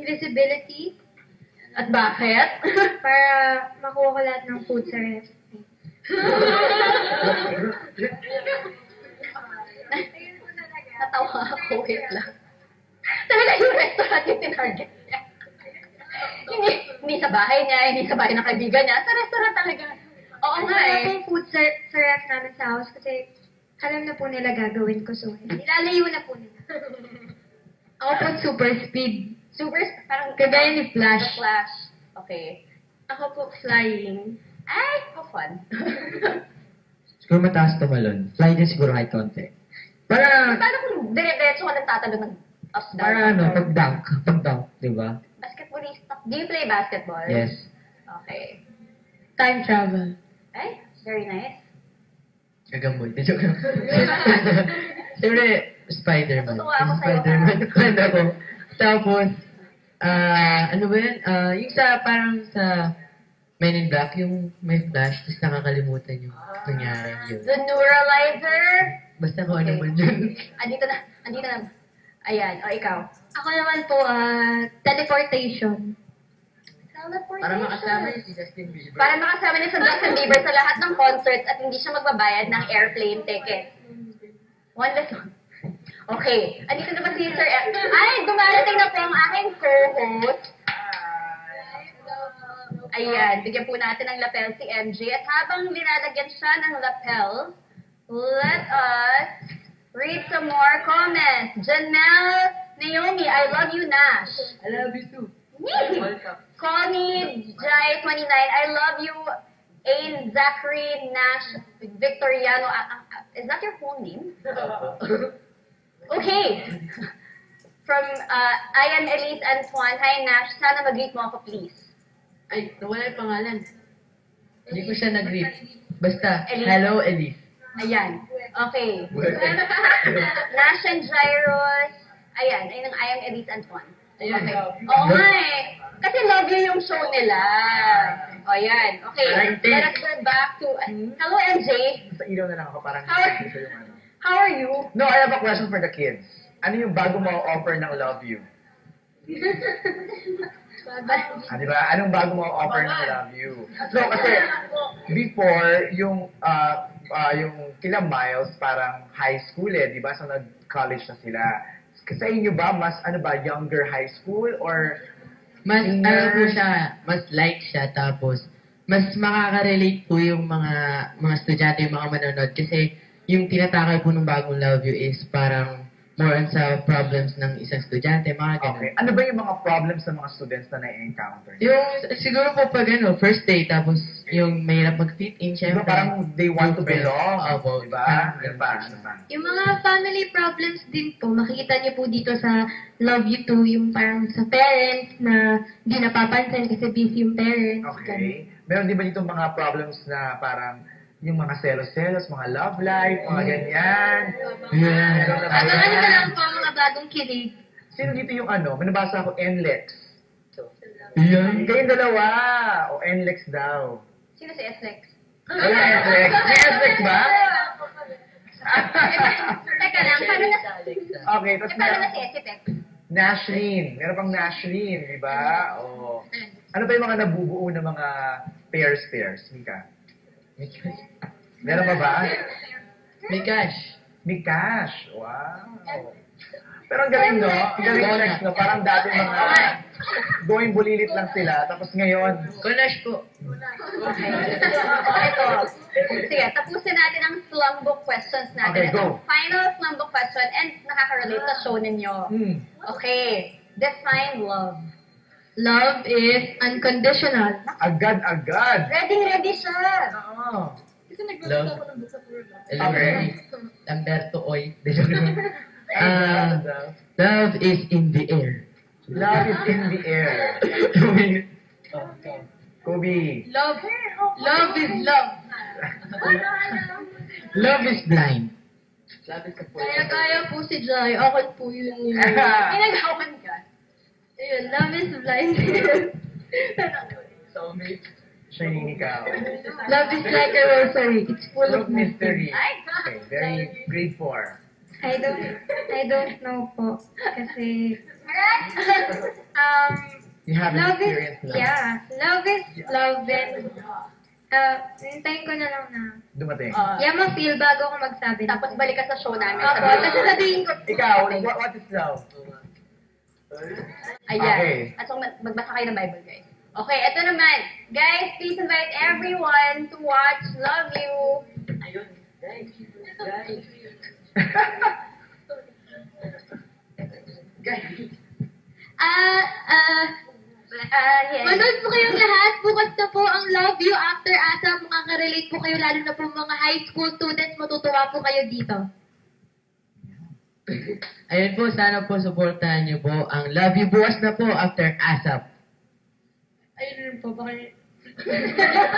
invisibility. At bakit? Para makuha ko lahat ng food sa ref. Natawa ako, wait lang. Talaga yung restaurant yung tinarget niya. Hindi sa bahay niya, hindi sa bahay ng kaibigan niya, sa restaurant talaga. Oo nga Wala eh. pong food sa ref namin sa house kasi alam na po nila gagawin ko. So, nilalayo na po nila. Ako po super speed. Super, parang Kagaya ni Flash. The Flash. Okay. Ako po flying. Ay, how fun. Siguro mataas tumalon. Fly din siguro kahit konti. Para, Paano kung dire-diretso ka nagtatalon ng up down? para ano, pag-dunk, di ba? Basketballista. Do you play basketball? Yes. Okay. Time travel. Ay, very nice. Gagamboy. Joke lang. Siyempre, Spider-Man. Natutuwa ako Yung sa'yo, Spider-Man. Fan ako. Tapos, ano ba yun? Yung sa, parang sa Men in Black, yung may flash, tapos nakakalimutan yung nangyari yun. The neuralizer. Basta kung ano Okay. man yun. Andito na. Ayan, o ikaw. Ako naman po, teleportation. Para makasama yun si Justin Bieber. Para makasama niya sa Justin Bieber sa lahat ng concerts at hindi siya magbabayad ng airplane ticket. One lesson. Okay. Andito na ba si Sir F? Ay, dumarating na po ang aking co-host. Ayan, bigyan po natin ng lapel si MJ. At habang linalagyan siya ng lapel, let us read some more comments. Janelle Naomi, I love you, Nash. I love you too. Call me Jai29. I love you, Ain Zachary Nash Victoriano. Is that your full name? Okay. From Ayan Elise Antoine. Hi, Nash. Sana mag-greet mo ako, please. Ay, nawala yung pangalan. Hindi ko siya nag-greet. Basta, Elise. hello, Elise. Ayan. Okay. Nash and Jairus. Ayan. Ayun ang Ayan Elise Antoine. Ayan. Okay. Oo nga eh. Kasi love you yung show nila. O, ayan. Okay. Let us go back to... Hello, MJ. Sa ilaw na lang ako, parang How- gusto yung ano. How are you? No, I have a question for the kids. Ano yung bago mo offer ng love you? Di ba? Anong bago mo offer ng love you? No, kasi before, yung kila Miles, parang high school eh, di ba? So nag-college na sila. Sa inyo ba, mas ano ba, younger high school or Mas, senior? ano po siya, mas like siya, tapos, mas makaka-relate po yung mga estudyante, yung mga manonood. Kasi, yung tinatakay po ng bagong love you is parang more on sa problems ng isang estudyante, mga ganun. Okay. Ano ba yung mga problems ng mga students na na-encounter? Yung, siguro po pag ano, first day, tapos yung mahirap mag-fit in, Di ba syempre. parang they want to belong? Opo. Di ba? Ano pa? Ano pa? Yung mga family problems din po, makikita niyo po dito sa Love You Too, yung parang sa parents na hindi napapansin kasi busy yung parents. Okay. Meron di ba dito mga problems na parang yung mga selos-selos, mga love life, mga ganyan? Yeah. Meron na ba Abangan niyo na yan? lang po ang mga bagong kilig. Sino dito yung ano? May nabasa ako, NLEX. Yan. Kayong dalawa. O NLEX daw. Sino si SLEX? Ano yung NLEX? May NLEX ba? Teka lang, paano na... Okay, tapos Paano na meron si Esitec? Nashlin. Meron pang Nashlin, di ba? O. Ano ba yung mga nabubuo na mga pairs? Mika? Meron ba ba? May cash. May cash. Wow. Pero ang galing, no? Ang galing next, no? Parang dati mga going bulilit lang sila. Tapos ngayon, Kunash po. Okay. Ito. Sige, tapusin natin ang slumbook questions natin. Okay, go. Ito, final slumbook question and nakaka-relate sa show ninyo. Okay. Define love. Love is unconditional. agad-agad. Ready siya. Oo. Love. Okay. Lamberto Oy. Ah, Love is in the air. love is in the air. Kobe. Love is love. Love is blind. Kaya po si Jai. Okay po yun yun. Pinaghawan ka. Ayun, love is blind. Siya yung ikaw. Love is like a rosary. It's full Full of of mystery. Ay, Okay, very grade 4. I don't know po. Kasi, You haven't love is, experienced love. yeah, love is love and, hintayin ko na lang na, Dumating. ma-feel bago ako magsabi. Tapos balik ka sa show namin. Opo, tapos sasabihin ko, Ikaw, what is love? Ayan. Okay. At so, magbasa kayo ng Bible, guys. Okay, ito naman. Guys, please invite everyone to watch Love You. Ayun, guys. Yes. manood po kayong lahat. Bukas na po ang Love You After ASAP. Makaka-relate po kayo, lalo na po mga high school students. Matutuwa po kayo dito. Ayun po, sana po supportahan niyo po ang Love You bukas na po after ASAP. Ayun rin po, bakit?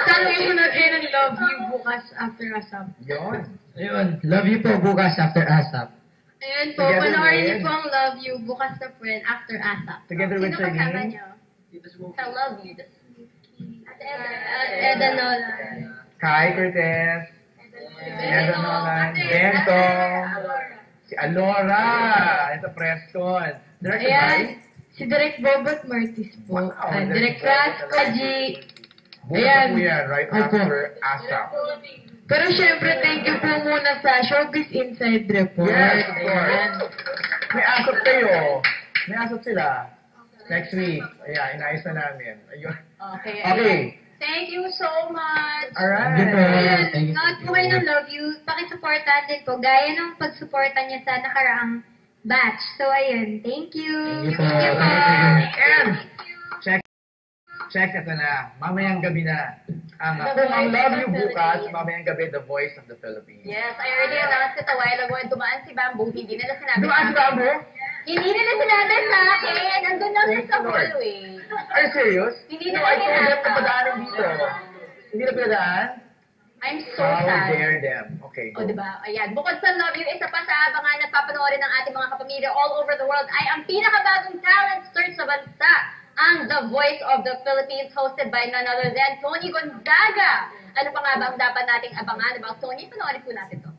Sana kayo manood kayo ng Love You bukas after ASAP. Yun. Ayun, Love You po bukas after ASAP. Ayun po, Together panoorin niyo with- po ang Love You bukas na po yan after ASAP. Together with Sino kasama Charlene. niyo? Sa Love You. Eda Nolan. Kai Cortez. Eda Nolan. Bento. Si Alora. Ayun sa Preston. Directed by Ayan, si Direk Bobot Martis po. Wow, Direk Direk Ras, Bobot. Kaji. Bukas Ayan. po yan, right Opo. after ASAP. Pero syempre, thank you po muna sa Showbiz Inside Report. Yes, of course. Ayan. May asap kayo. May asap sila. Next week. Ayan, inayos na namin. Ayun. Okay. Okay. Thank you so much. Thank you po. Alright. Thank you. Nood po kayo ng Love You. Pakisuportahan din po. Gaya ng pagsuporta niya sa nakaraang batch. So, ayun. Thank you. Thank you po. And, check ito na. Mamayang gabi na. Kung ang Love You bukas, mamayang gabi, The Voice of the Philippines. Yes, I already announced it a while ago and dumaan si Bamboo. Hindi nila sinabi Dumaan sa ba akin. mo? Hindi nila sinabi sa akin. Andun lang siya Thank sa you, Lord. hallway. Are you serious? Hindi No, nila I told them na sinabi. padaanin dito. Hindi na pinadaan? I'm so How sad. dare them. Okay, O, go. diba? Ayan. Bukod sa Love You, isa pa sa abangan at papanoorin ng ating mga kapamilya all over the world ay ang pinakabagong talent search sa bansa, ang The Voice of the Philippines, hosted by none other than Tony Gonzaga. Ano pa nga ba ang dapat nating abangan about Tony? Panoorin po natin to.